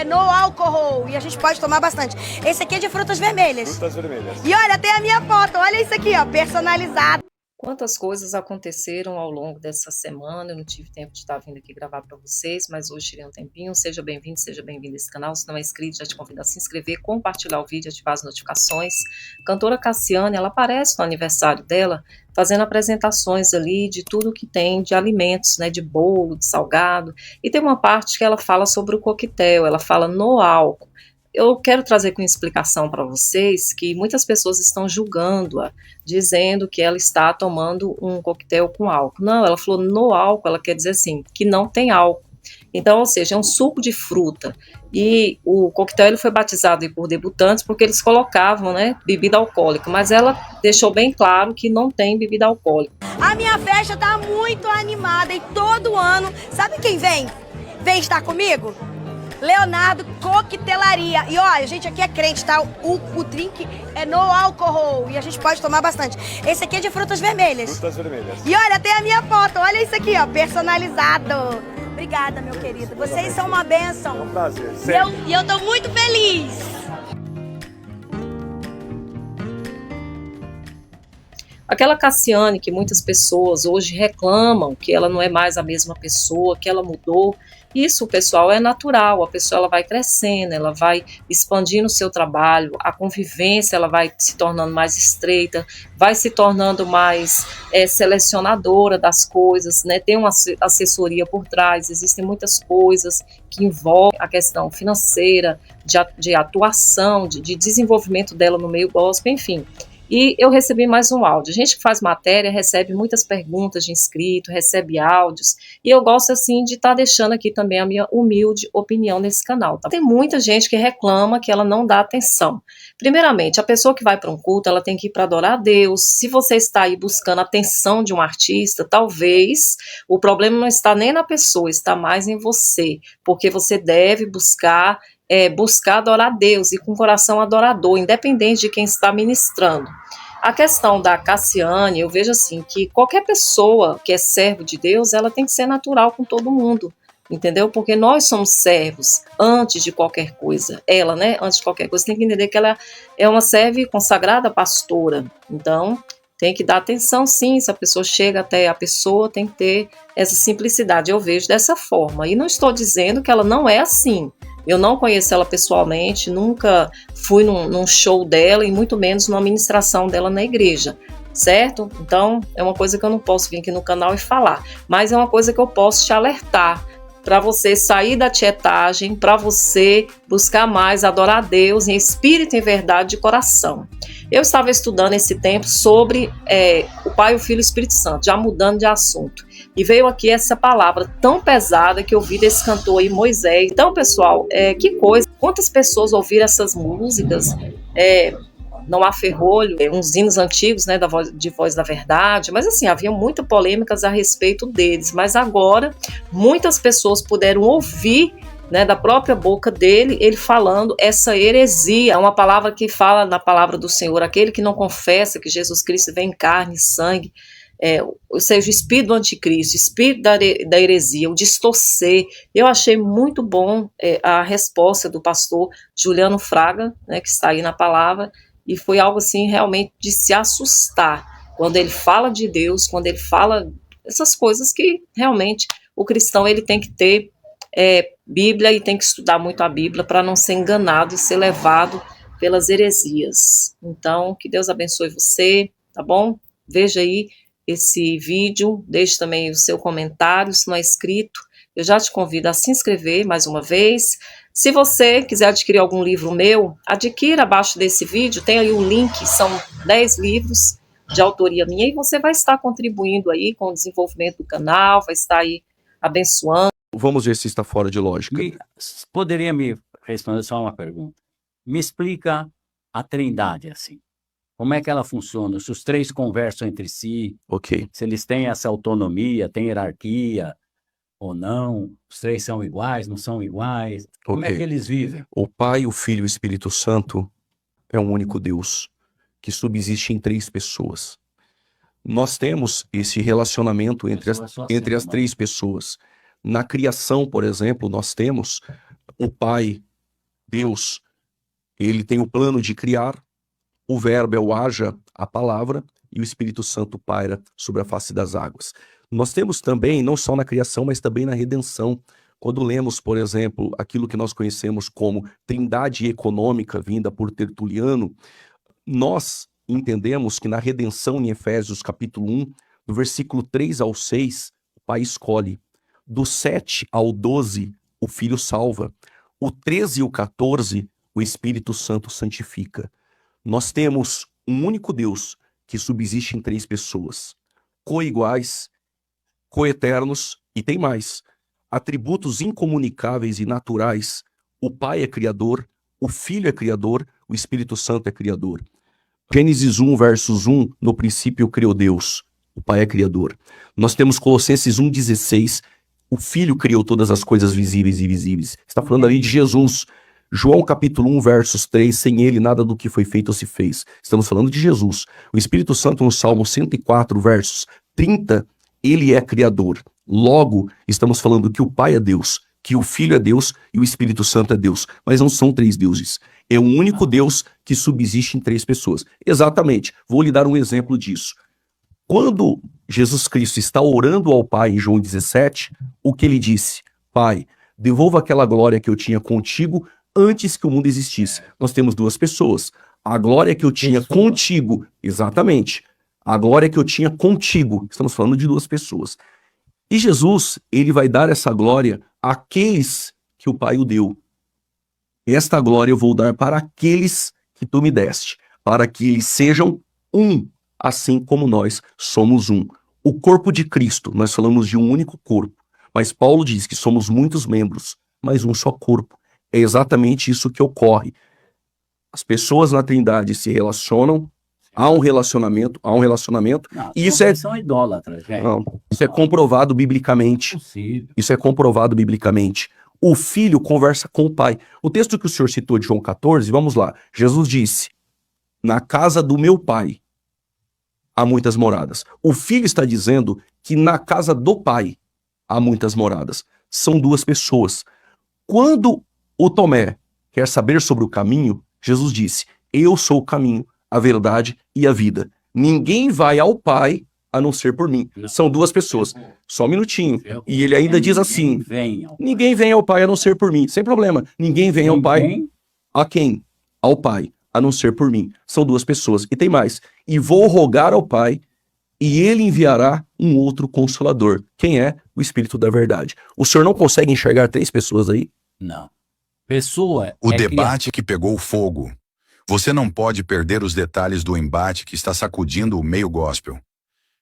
é no álcool e a gente pode tomar bastante. Esse aqui é de frutas vermelhas. Frutas vermelhas. E olha, tem a minha foto, olha isso aqui, ó, personalizado. Quantas coisas aconteceram ao longo dessa semana, eu não tive tempo de estar vindo aqui gravar para vocês, mas hoje tirei um tempinho. Seja bem-vindo a esse canal. Se não é inscrito, já te convido a se inscrever, compartilhar o vídeo, ativar as notificações. Cantora Cassiane, ela aparece no aniversário dela, fazendo apresentações ali de tudo que tem de alimentos, né, de bolo, de salgado, e tem uma parte que ela fala sobre o coquetel, ela fala no álcool. Eu quero trazer com explicação para vocês que muitas pessoas estão julgando-a, dizendo que ela está tomando um coquetel com álcool. Não, ela falou no álcool, ela quer dizer assim, que não tem álcool. Então, ou seja, é um suco de fruta. E o coquetel ele foi batizado por debutantes porque eles colocavam, né, bebida alcoólica, mas ela deixou bem claro que não tem bebida alcoólica. A minha festa tá muito animada e todo ano, sabe quem vem? Vem estar comigo? Leonardo Coquetelaria. E ó, a gente aqui é crente, tá? O drink é no álcool e a gente pode tomar bastante. Esse aqui é de frutas vermelhas. Frutas vermelhas. E olha, tem a minha foto, olha isso aqui, ó, personalizado. Obrigada, meu querido. Vocês são uma bênção. É um prazer. E eu tô muito feliz. Aquela Cassiane que muitas pessoas hoje reclamam que ela não é mais a mesma pessoa, que ela mudou. Isso, pessoal, é natural. A pessoa ela vai crescendo, ela vai expandindo o seu trabalho, a convivência ela vai se tornando mais estreita, vai se tornando mais selecionadora das coisas, né? Tem uma assessoria por trás, existem muitas coisas que envolvem a questão financeira, de atuação, de desenvolvimento dela no meio gospel, enfim. E eu recebi mais um áudio. A gente que faz matéria recebe muitas perguntas de inscrito, recebe áudios, e eu gosto assim de estar deixando aqui também a minha humilde opinião nesse canal. Tá? Tem muita gente que reclama que ela não dá atenção. Primeiramente, a pessoa que vai para um culto, ela tem que ir para adorar a Deus. Se você está aí buscando a atenção de um artista, talvez o problema não está nem na pessoa, está mais em você, porque você deve buscar adorar a Deus e com coração adorador, independente de quem está ministrando. A questão da Cassiane, eu vejo assim, que qualquer pessoa que é servo de Deus, ela tem que ser natural com todo mundo, entendeu? Porque nós somos servos antes de qualquer coisa. Ela, né, antes de qualquer coisa, tem que entender que ela é uma serva consagrada pastora. Então, tem que dar atenção, sim, se a pessoa chega até a pessoa, tem que ter essa simplicidade. Eu vejo dessa forma. E não estou dizendo que ela não é assim. Eu não conheço ela pessoalmente, nunca fui num show dela e muito menos numa ministração dela na igreja, certo? Então, é uma coisa que eu não posso vir aqui no canal e falar, mas é uma coisa que eu posso te alertar para você sair da tietagem, para você buscar mais adorar a Deus em espírito e em verdade de coração. Eu estava estudando esse tempo sobre o Pai, o Filho e o Espírito Santo, já mudando de assunto. E veio aqui essa palavra tão pesada que eu ouvi desse cantor aí, Moisés. Então, pessoal, que coisa. Quantas pessoas ouviram essas músicas? Não há ferrolho, uns hinos antigos, né, de Voz da Verdade, mas assim, havia muitas polêmicas a respeito deles, mas agora muitas pessoas puderam ouvir, né, da própria boca dele, ele falando essa heresia, uma palavra que fala na palavra do Senhor, aquele que não confessa que Jesus Cristo vem em carne e sangue, ou seja, o espírito do anticristo, o espírito da heresia, o distorcer. Eu achei muito bom a resposta do pastor Juliano Fraga, né, que está aí na palavra, e foi algo assim realmente de se assustar, quando ele fala de Deus, quando ele fala essas coisas que realmente o cristão ele tem que ter Bíblia e tem que estudar muito a Bíblia para não ser enganado e ser levado pelas heresias. Então, que Deus abençoe você, tá bom? Veja aí esse vídeo, deixe também o seu comentário, se não é inscrito, eu já te convido a se inscrever mais uma vez. Se você quiser adquirir algum livro meu, adquira abaixo desse vídeo, tem aí o link, são 10 livros de autoria minha, e você vai estar contribuindo aí com o desenvolvimento do canal, vai estar aí abençoando. Vamos ver se está fora de lógica. Poderia me responder só uma pergunta? Me explica a Trindade, assim. Como é que ela funciona? Se os três conversam entre si, Ok. se eles têm essa autonomia, têm hierarquia ou não, os três são iguais, não são iguais, como é que eles vivem? O Pai, o Filho e o Espírito Santo é um único Deus que subsiste em três pessoas. Nós temos esse relacionamento entre as três pessoas. Na criação, por exemplo, nós temos o Pai Deus, ele tem o plano de criar, o verbo é o haja, a palavra, e o Espírito Santo paira sobre a face das águas. Nós temos também, não só na criação, mas também na redenção. Quando lemos, por exemplo, aquilo que nós conhecemos como trindade econômica vinda por Tertuliano, nós entendemos que na redenção em Efésios capítulo 1, do versículo 3 ao 6, o Pai escolhe. Do 7 ao 12, o Filho salva. O 13 e o 14, o Espírito Santo santifica. Nós temos um único Deus que subsiste em três pessoas, coiguais, coeternos e tem mais, atributos incomunicáveis e naturais. O Pai é criador, o Filho é criador, o Espírito Santo é criador. Gênesis 1, versos 1, no princípio criou Deus, o Pai é criador. Nós temos Colossenses 1,16, o Filho criou todas as coisas visíveis e invisíveis. Está falando ali de Jesus. João capítulo 1, versos 3, sem ele nada do que foi feito se fez. Estamos falando de Jesus. O Espírito Santo no Salmo 104, versos 30, ele é criador. Logo, estamos falando que o Pai é Deus, que o Filho é Deus e o Espírito Santo é Deus. Mas não são três deuses. É um único Deus que subsiste em três pessoas. Exatamente. Vou lhe dar um exemplo disso. Quando Jesus Cristo está orando ao Pai em João 17, o que ele disse? Pai, devolva aquela glória que eu tinha contigo antes que o mundo existisse. Nós temos duas pessoas. A glória que eu tinha contigo, exatamente. A glória que eu tinha contigo. Estamos falando de duas pessoas. E Jesus, ele vai dar essa glória àqueles que o Pai o deu. Esta glória eu vou dar para aqueles que tu me deste, para que eles sejam um, assim como nós somos um. O corpo de Cristo, nós falamos de um único corpo, mas Paulo diz que somos muitos membros, mas um só corpo. É exatamente isso que ocorre. As pessoas na Trindade se relacionam, há um relacionamento, Não, e isso é... são idólatras, gente. Não, isso é comprovado biblicamente. Possível. Isso é comprovado biblicamente. O Filho conversa com o Pai. O texto que o senhor citou de João 14, vamos lá. Jesus disse, na casa do meu Pai há muitas moradas. O Filho está dizendo que na casa do Pai há muitas moradas. São duas pessoas. Quando o Tomé quer saber sobre o caminho, Jesus disse, eu sou o caminho, a verdade e a vida. Ninguém vai ao Pai a não ser por mim. Não. São duas pessoas. Só um minutinho. E ele ainda diz assim, Venham. ninguém vem ao Pai a não ser por mim. Sem problema. Ninguém vem ao Pai. A quem? Ao Pai, a não ser por mim. São duas pessoas. E tem mais. E vou rogar ao Pai, e ele enviará um outro consolador. Quem é? O Espírito da Verdade. O senhor não consegue enxergar três pessoas aí? Não. Pessoa O é debate que pegou fogo. Você não pode perder os detalhes do embate que está sacudindo o meio gospel.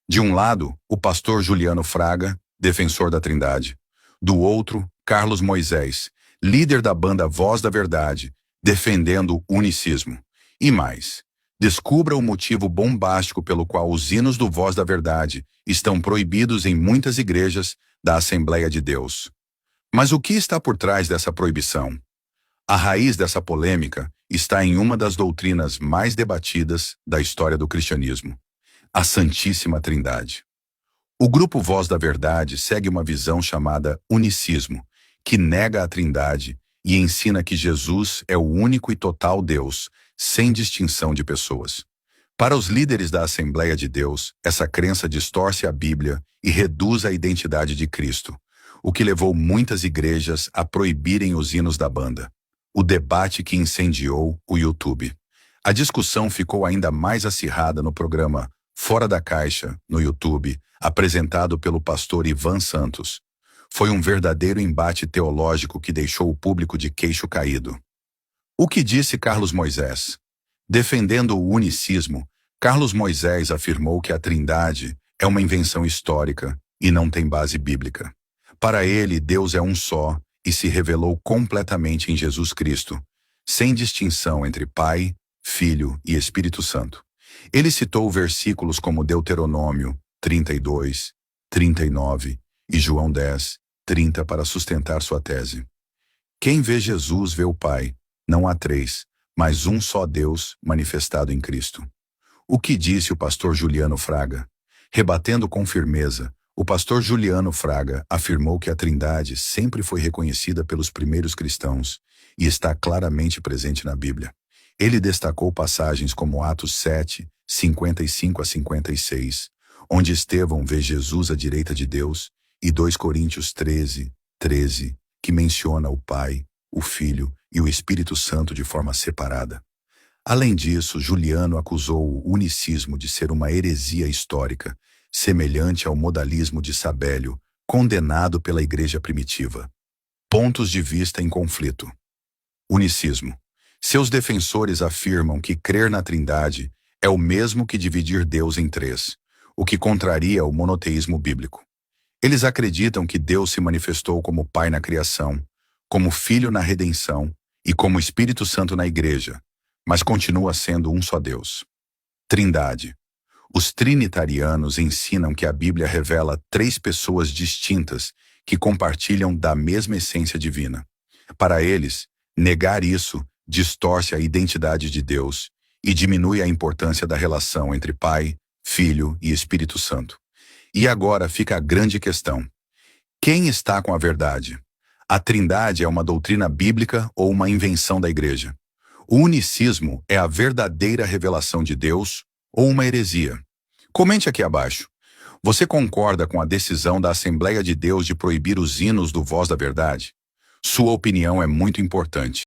De um lado, o pastor Juliano Fraga, defensor da Trindade. Do outro, Carlos Moisés, líder da banda Voz da Verdade, defendendo o unicismo. E mais, descubra o motivo bombástico pelo qual os hinos do Voz da Verdade estão proibidos em muitas igrejas da Assembleia de Deus. Mas o que está por trás dessa proibição? A raiz dessa polêmica está em uma das doutrinas mais debatidas da história do cristianismo, a Santíssima Trindade. O grupo Voz da Verdade segue uma visão chamada unicismo, que nega a Trindade e ensina que Jesus é o único e total Deus, sem distinção de pessoas. Para os líderes da Assembleia de Deus, essa crença distorce a Bíblia e reduz a identidade de Cristo, o que levou muitas igrejas a proibirem os hinos da banda. O debate que incendiou o YouTube. A discussão ficou ainda mais acirrada no programa Fora da Caixa, no YouTube, apresentado pelo pastor Ivan Santos. Foi um verdadeiro embate teológico que deixou o público de queixo caído. O que disse Carlos Moisés? Defendendo o unicismo, Carlos Moisés afirmou que a Trindade é uma invenção histórica e não tem base bíblica. Para ele, Deus é um só e se revelou completamente em Jesus Cristo, sem distinção entre Pai, Filho e Espírito Santo. Ele citou versículos como Deuteronômio 32, 39 e João 10, 30 para sustentar sua tese. Quem vê Jesus vê o Pai. Não há três, mas um só Deus manifestado em Cristo. O que disse o pastor Juliano Fraga? Rebatendo com firmeza, o pastor Juliano Fraga afirmou que a Trindade sempre foi reconhecida pelos primeiros cristãos e está claramente presente na Bíblia. Ele destacou passagens como Atos 7, 55 a 56, onde Estevão vê Jesus à direita de Deus, e 2 Coríntios 13, 13, que menciona o Pai, o Filho e o Espírito Santo de forma separada. Além disso, Juliano acusou o unicismo de ser uma heresia histórica, semelhante ao modalismo de Sabélio, condenado pela Igreja primitiva. Pontos de vista em conflito. Unicismo. Seus defensores afirmam que crer na Trindade é o mesmo que dividir Deus em três, o que contraria o monoteísmo bíblico. Eles acreditam que Deus se manifestou como Pai na criação, como Filho na redenção e como Espírito Santo na Igreja, mas continua sendo um só Deus. Trindade. Os trinitarianos ensinam que a Bíblia revela 3 pessoas distintas que compartilham da mesma essência divina. Para eles, negar isso distorce a identidade de Deus e diminui a importância da relação entre Pai, Filho e Espírito Santo. E agora fica a grande questão: quem está com a verdade? A Trindade é uma doutrina bíblica ou uma invenção da Igreja? O unicismo é a verdadeira revelação de Deus ou uma heresia? Comente aqui abaixo. Você concorda com a decisão da Assembleia de Deus de proibir os hinos do Voz da Verdade? Sua opinião é muito importante.